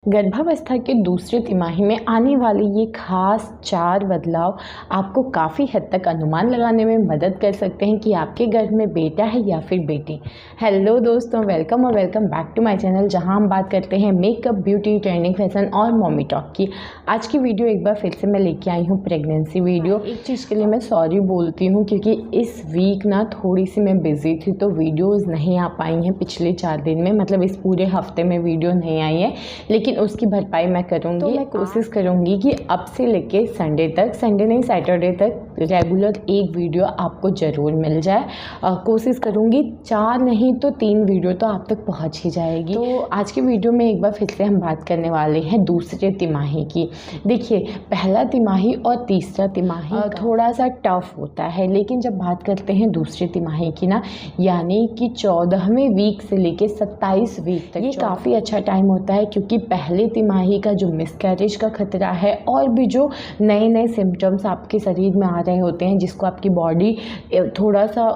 गर्भावस्था के दूसरे तिमाही में आने वाले ये खास 4 बदलाव आपको काफ़ी हद तक अनुमान लगाने में मदद कर सकते हैं कि आपके गर्भ में बेटा है या फिर बेटी। हेलो दोस्तों, वेलकम और welcome back to my channel, जहां हम बात करते हैं मेकअप, ब्यूटी, ट्रेंडिंग, फैशन और मॉमी टॉक की। आज की वीडियो एक बार फिर से मैं लेके आई हूँ प्रेगनेंसी वीडियो। एक चीज़ के लिए मैं सॉरी बोलती हूँ क्योंकि इस वीक ना थोड़ी सी मैं बिज़ी थी, तो वीडियोज़ नहीं आ पाई हैं पिछले 4 दिन में, मतलब इस पूरे हफ्ते में वीडियो नहीं आई है, लेकिन उसकी भरपाई मैं करूँगी। तो मैं कोशिश करूँगी कि अब से लेके संडे तक, संडे नहीं सैटरडे तक रेगुलर एक वीडियो आपको ज़रूर मिल जाए। कोशिश करूँगी 4 नहीं तो 3 वीडियो तो आप तक पहुँच ही जाएगी। तो आज की वीडियो में एक बार फिर से हम बात करने वाले हैं दूसरे तिमाही की। देखिए, पहला तिमाही और तीसरा तिमाही थोड़ा सा टफ होता है, लेकिन जब बात करते हैं दूसरे तिमाही की ना, यानी कि 14वें वीक से लेके 27 वीक तक, ये काफ़ी अच्छा टाइम होता है क्योंकि पहले तिमाही का जो मिसकैरेज का खतरा है और भी जो नए नए सिम्टम्स आपके शरीर में आ रहे होते हैं, जिसको आपकी बॉडी थोड़ा सा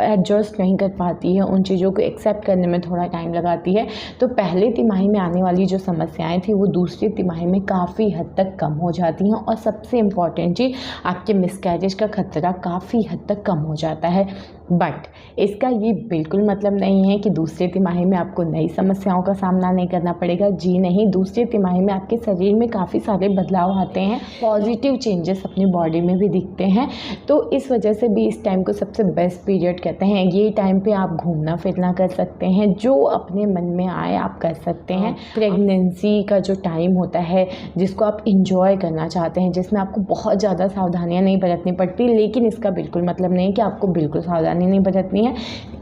एडजस्ट नहीं कर पाती है, उन चीज़ों को एक्सेप्ट करने में थोड़ा टाइम लगाती है। तो पहले तिमाही में आने वाली जो समस्याएं थी वो दूसरी तिमाही में काफ़ी हद तक कम हो जाती हैं, और सबसे इम्पॉर्टेंट चीज़, आपके मिसकैरेज का खतरा काफ़ी हद तक कम हो जाता है। बट इसका ये बिल्कुल मतलब नहीं है कि दूसरे तिमाही में आपको नई समस्याओं का सामना नहीं करना पड़ेगा। जी नहीं, दूसरे तिमाही में आपके शरीर में काफ़ी सारे बदलाव आते हैं, पॉजिटिव चेंजेस अपनी बॉडी में भी दिखते हैं। तो इस वजह से भी इस टाइम को सबसे बेस्ट पीरियड कहते हैं। ये टाइम पे आप घूमना फिरना कर सकते हैं, जो अपने मन में आए आप कर सकते हैं। प्रेगनेंसी का जो टाइम होता है जिसको आप इंजॉय करना चाहते हैं, जिसमें आपको बहुत ज़्यादा सावधानियाँ नहीं बरतनी पड़ती, लेकिन इसका बिल्कुल मतलब नहीं कि आपको बिल्कुल सावधानी नहीं बरतनी है।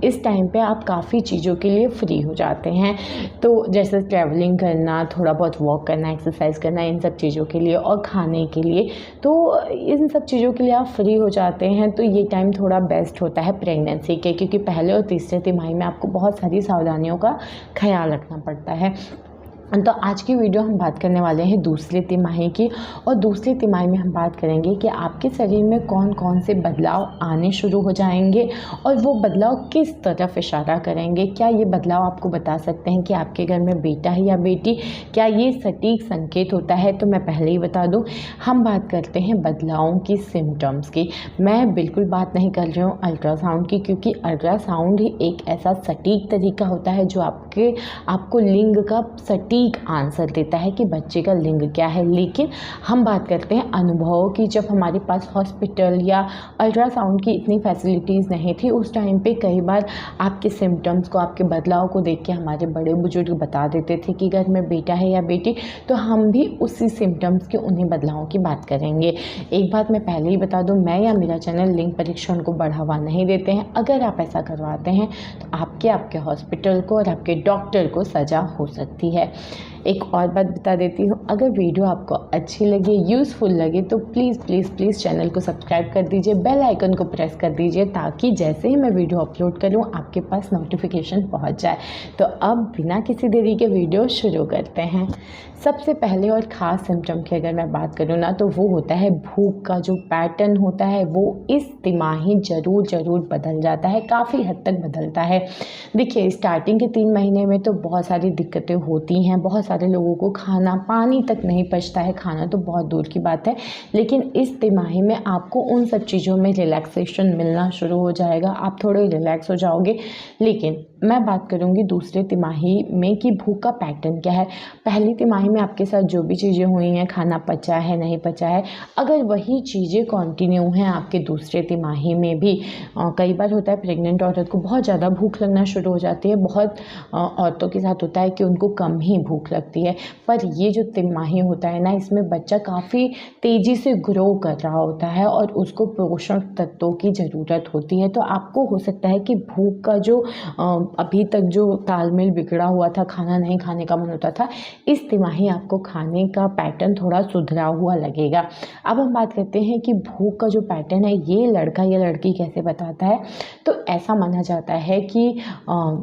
इस टाइम पे आप काफ़ी चीज़ों के लिए फ्री हो जाते हैं, तो जैसे ट्रैवलिंग करना, थोड़ा बहुत वॉक करना, एक्सरसाइज करना, इन सब चीज़ों के लिए और खाने के लिए, तो इन सब चीज़ों के लिए आप फ्री हो जाते हैं। तो ये टाइम थोड़ा बेस्ट होता है प्रेगनेंसी के, क्योंकि पहले और तीसरे तिमाही में आपको बहुत सारी सावधानियों का ख्याल रखना पड़ता है। तो आज की वीडियो हम बात करने वाले हैं दूसरे तिमाही की, और दूसरे तिमाही में हम बात करेंगे कि आपके शरीर में कौन कौन से बदलाव आने शुरू हो जाएंगे और वो बदलाव किस तरफ इशारा करेंगे। क्या ये बदलाव आपको बता सकते हैं कि आपके घर में बेटा है या बेटी? क्या ये सटीक संकेत होता है? तो मैं पहले ही बता दूँ, हम बात करते हैं बदलावों की, सिम्टम्स की। मैं बिल्कुल बात नहीं कर रही हूँ अल्ट्रासाउंड की, क्योंकि अल्ट्रासाउंड ही एक ऐसा सटीक तरीका होता है जो आपको लिंग का सटीक आंसर देता है कि बच्चे का लिंग क्या है। लेकिन हम बात करते हैं अनुभवों की। जब हमारे पास हॉस्पिटल या अल्ट्रासाउंड की इतनी फैसिलिटीज़ नहीं थी, उस टाइम पे कई बार आपके सिम्टम्स को, आपके बदलाव को देख के हमारे बड़े बुजुर्ग बता देते थे कि घर में बेटा है या बेटी। तो हम भी उसी सिम्टम्स के, उन्हीं बदलावों की बात करेंगे। एक बात मैं पहले ही बता दूं, मैं या मेरा चैनल लिंग परीक्षण को बढ़ावा नहीं देते हैं। अगर आप ऐसा करवाते हैं तो आपके हॉस्पिटल को और आपके डॉक्टर को सज़ा हो सकती है। एक और बात बता देती हूँ, अगर वीडियो आपको अच्छी लगे, यूज़फुल लगे, तो प्लीज़ प्लीज़ प्लीज़ चैनल को सब्सक्राइब कर दीजिए, बेल आइकन को प्रेस कर दीजिए, ताकि जैसे ही मैं वीडियो अपलोड करूँ आपके पास नोटिफिकेशन पहुँच जाए। तो अब बिना किसी देरी के वीडियो शुरू करते हैं। सबसे पहले और ख़ास सिम्टम की अगर मैं बात करूँ ना, तो वो होता है भूख का जो पैटर्न होता है, वो इस तिमाही ज़रूर बदल जाता है, काफ़ी हद तक बदलता है। देखिए, स्टार्टिंग के 3 महीने में तो बहुत सारी दिक्कतें होती हैं, बहुत सारे लोगों को खाना पानी तक नहीं पचता है, खाना तो बहुत दूर की बात है। लेकिन इस तिमाही में आपको उन सब चीज़ों में रिलैक्सेशन मिलना शुरू हो जाएगा, आप थोड़े रिलैक्स हो जाओगे। लेकिन मैं बात करूँगी दूसरे तिमाही में कि भूख का पैटर्न क्या है। पहली तिमाही में आपके साथ जो भी चीज़ें हुई हैं, खाना पचा है नहीं पचा है, अगर वही चीज़ें कंटिन्यू हैं आपके दूसरे तिमाही में भी, कई बार होता है प्रेग्नेंट औरत को बहुत ज़्यादा भूख लगना शुरू हो जाती है। बहुत औरतों के साथ होता है कि उनको कम ही भूख लगती है, पर ये जो तिमाही होता है ना, इसमें बच्चा काफ़ी तेज़ी से ग्रो कर रहा होता है और उसको पोषण तत्वों की ज़रूरत होती है। तो आपको हो सकता है कि भूख का जो अभी तक जो तालमेल बिगड़ा हुआ था, खाना नहीं खाने का मन होता था, इस तिमाही आपको खाने का पैटर्न थोड़ा सुधरा हुआ लगेगा। अब हम बात करते हैं कि भूख का जो पैटर्न है, ये लड़का या लड़की कैसे बताता है। तो ऐसा माना जाता है कि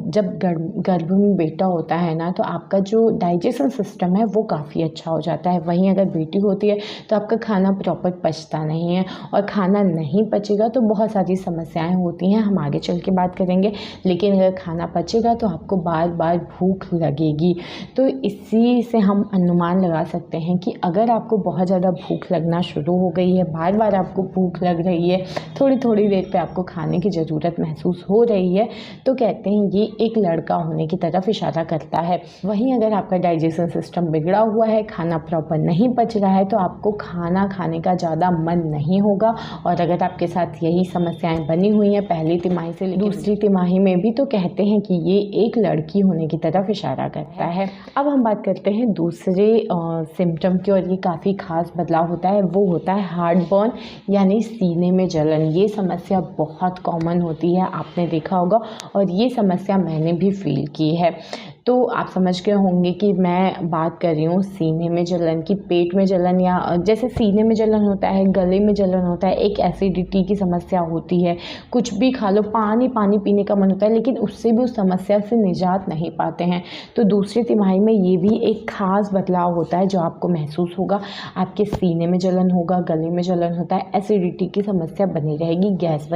जब गर्भ में बेटा होता है ना, तो आपका जो डाइजेशन सिस्टम है वो काफ़ी अच्छा हो जाता है। वहीं अगर बेटी होती है तो आपका खाना प्रॉपर पचता नहीं है, और खाना नहीं पचेगा तो बहुत सारी समस्याएं होती हैं, हम आगे चल के बात करेंगे। लेकिन अगर खाना खाना पचेगा तो आपको बार बार भूख लगेगी। तो इसी से हम अनुमान लगा सकते हैं कि अगर आपको बहुत ज़्यादा भूख लगना शुरू हो गई है, बार बार आपको भूख लग रही है, थोड़ी थोड़ी देर पे आपको खाने की ज़रूरत महसूस हो रही है, तो कहते हैं ये एक लड़का होने की तरफ इशारा करता है। वहीं अगर आपका डाइजेशन सिस्टम बिगड़ा हुआ है, खाना प्रॉपर नहीं पच रहा है, तो आपको खाना खाने का ज़्यादा मन नहीं होगा। और अगर आपके साथ यही समस्याएं बनी हुई हैं पहली तिमाही से लेकर दूसरी तिमाही में भी, तो कहते हैं कि ये एक लड़की होने की तरफ इशारा करता है। अब हम बात करते हैं दूसरे सिम्टम की, और ये काफ़ी खास बदलाव होता है, वो होता है हार्ट बर्न यानी सीने में जलन। ये समस्या बहुत कॉमन होती है, आपने देखा होगा, और ये समस्या मैंने भी फील की है। तो आप समझ गए होंगे कि मैं बात कर रही हूँ सीने में जलन की, पेट में जलन, या जैसे सीने में जलन होता है, गले में जलन होता है, एक एसिडिटी की समस्या होती है, कुछ भी खा लो, पानी पानी पीने का मन होता है, लेकिन उससे भी उस समस्या से निजात नहीं पाते हैं। तो दूसरी तिमाही में ये भी एक खास बदलाव होता है जो आपको महसूस होगा। आपके सीने में जलन होगा, गले में जलन होता है, एसिडिटी की समस्या बनी रहेगी, गैस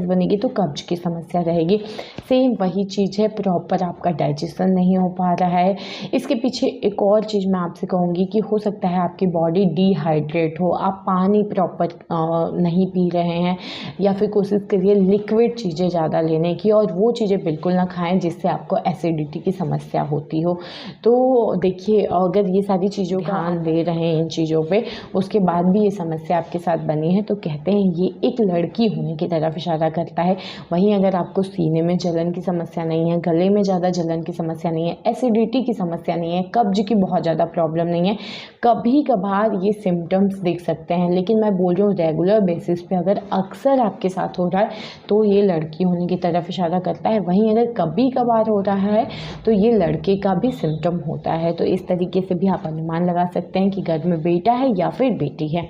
बनेगी तो कब्ज की समस्या रहेगी। सेम वही चीज़ है, प्रॉपर आपका डाइजेशन नहीं हो पा रहा है। इसके पीछे एक और चीज़ मैं आपसे कहूँगी कि हो सकता है आपकी बॉडी डिहाइड्रेट हो, आप पानी प्रॉपर नहीं पी रहे हैं, या फिर कोशिश करिए लिक्विड चीज़ें ज़्यादा लेने की, और वो चीज़ें बिल्कुल ना खाएं जिससे आपको एसिडिटी की समस्या होती हो। तो देखिए, अगर ये सारी चीज़ों का ध्यान दे रहे हैं इन चीज़ों पे, उसके बाद भी ये समस्या आपके साथ बनी है, तो कहते हैं ये एक लड़की होने की तरफ इशारा करता है। वहीं अगर आपको सीने में जलन की समस्या नहीं है, गले में ज़्यादा जलन की समस्या नहीं है, एसिडिटी की समस्या नहीं है, कब्ज की बहुत ज़्यादा प्रॉब्लम नहीं है, कभी कभार ये सिम्टम्स देख सकते हैं, लेकिन मैं बोल रही हूँ रेगुलर बेसिस पे अगर अक्सर आपके साथ हो रहा है तो ये लड़की होने की तरफ इशारा करता है। वहीं अगर कभी कभार हो रहा है तो ये लड़के का भी सिम्टम होता है। तो इस तरीके से भी आप अनुमान लगा सकते हैं कि घर में बेटा है या फिर बेटी है।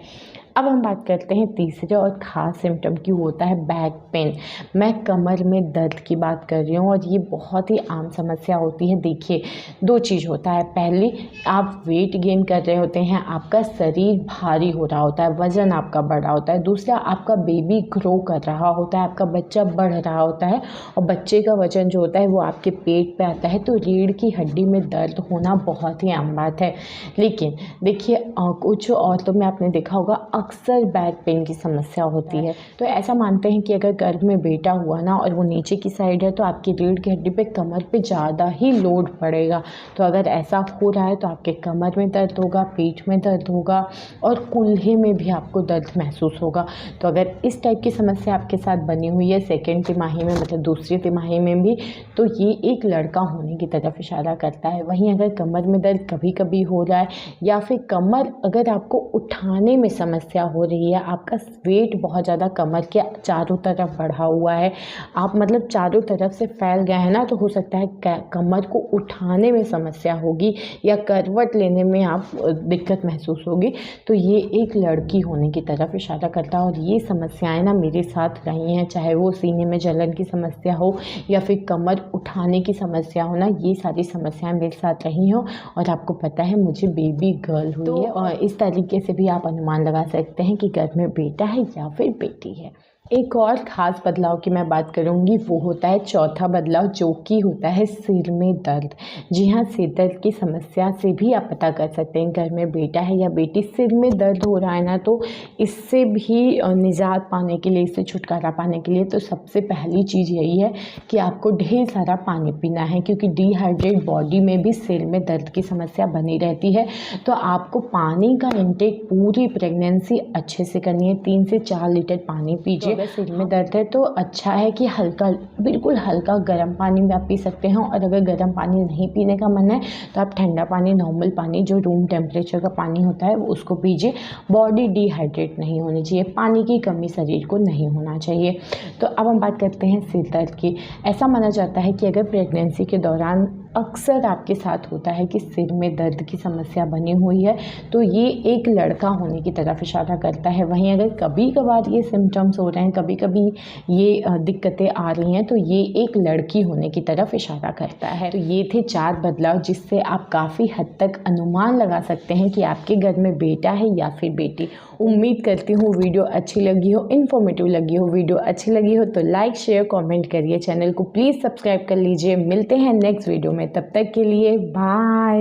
अब हम बात करते हैं तीसरे और ख़ास सिम्टम की, वो होता है बैक पेन। मैं कमर में दर्द की बात कर रही हूँ, और ये बहुत ही आम समस्या होती है। देखिए, दो चीज़ होता है, पहली आप वेट गेन कर रहे होते हैं, आपका शरीर भारी हो रहा होता है, वज़न आपका बढ़ा होता है। दूसरा, आपका बेबी ग्रो कर रहा होता है, आपका बच्चा बढ़ रहा होता है, और बच्चे का वज़न जो होता है वो आपके पेट पे आता है, तो रीढ़ की हड्डी में दर्द होना बहुत ही आम बात है। लेकिन देखिए, कुछ औरतों में आपने देखा होगा अक्सर बैक पेन की समस्या होती है। तो ऐसा मानते हैं कि अगर गर्भ में बेटा हुआ ना और वो नीचे की साइड है, तो आपकी रीढ़ की हड्डी पे, कमर पे ज़्यादा ही लोड पड़ेगा। तो अगर ऐसा हो रहा है तो आपके कमर में दर्द होगा, पेट में दर्द होगा, और कूल्हे में भी आपको दर्द महसूस होगा। तो अगर इस टाइप की समस्या आपके साथ बनी हुई है सेकेंड तिमाही में, मतलब दूसरी तिमाही में भी, तो ये एक लड़का होने की तरफ इशारा करता है। वहीं अगर कमर में दर्द कभी कभी हो रहा है, या फिर कमर अगर आपको उठाने में समस्या हो रही है, आपका वेट बहुत ज़्यादा कमर के चारों तरफ बढ़ा हुआ है, आप मतलब चारों तरफ से फैल गए हैं ना, तो हो सकता है कमर को उठाने में समस्या होगी, या करवट लेने में आप दिक्कत महसूस होगी, तो ये एक लड़की होने की तरफ इशारा करता है। और ये समस्याएं ना मेरे साथ रही हैं, चाहे वो सीने में जलन की समस्या हो या फिर कमर उठाने की समस्या हो ना, ये सारी समस्याएं मेरे साथ रही हो। और आपको पता है मुझे बेबी गर्ल हुई है, और इस तरीके से भी आप अनुमान लगा सकते हैं कि घर में बेटा है या फिर बेटी है। एक और ख़ास बदलाव की मैं बात करूँगी, वो होता है चौथा बदलाव, जो कि होता है सिर में दर्द। जी हाँ, सिर दर्द की समस्या से भी आप पता कर सकते हैं घर में बेटा है या बेटी। सिर में दर्द हो रहा है ना, तो इससे भी निजात पाने के लिए, इससे छुटकारा पाने के लिए, तो सबसे पहली चीज़ यही है कि आपको ढेर सारा पानी पीना है, क्योंकि डिहाइड्रेट बॉडी में भी सिर में दर्द की समस्या बनी रहती है। तो आपको पानी का इंटेक पूरी प्रेगनेंसी अच्छे से करनी है, 3 से 4 लीटर पानी पीजिए। अगर सिर में दर्द है तो अच्छा है कि हल्का, बिल्कुल हल्का गर्म पानी में आप पी सकते हैं। और अगर गर्म पानी नहीं पीने का मन है तो आप ठंडा पानी, नॉर्मल पानी जो रूम टेम्परेचर का पानी होता है उसको पीजिए। बॉडी डिहाइड्रेट नहीं होनी चाहिए, पानी की कमी शरीर को नहीं होना चाहिए। तो अब हम बात करते हैं सिर दर्द की। ऐसा माना जाता है कि अगर प्रेगनेंसी के दौरान अक्सर आपके साथ होता है कि सिर में दर्द की समस्या बनी हुई है, तो ये एक लड़का होने की तरफ इशारा करता है। वहीं अगर कभी कभार ये सिम्टम्स हो रहे हैं, कभी कभी ये दिक्कतें आ रही हैं, तो ये एक लड़की होने की तरफ इशारा करता है। तो ये थे 4 बदलाव जिससे आप काफ़ी हद तक अनुमान लगा सकते हैं कि आपके घर में बेटा है या फिर बेटी। उम्मीद करती हूँ वीडियो अच्छी लगी हो, इन्फॉर्मेटिव लगी हो। वीडियो अच्छी लगी हो तो लाइक शेयर कमेंट करिए, चैनल को प्लीज़ सब्सक्राइब कर लीजिए। मिलते हैं नेक्स्ट वीडियो में, तब तक के लिए बाय।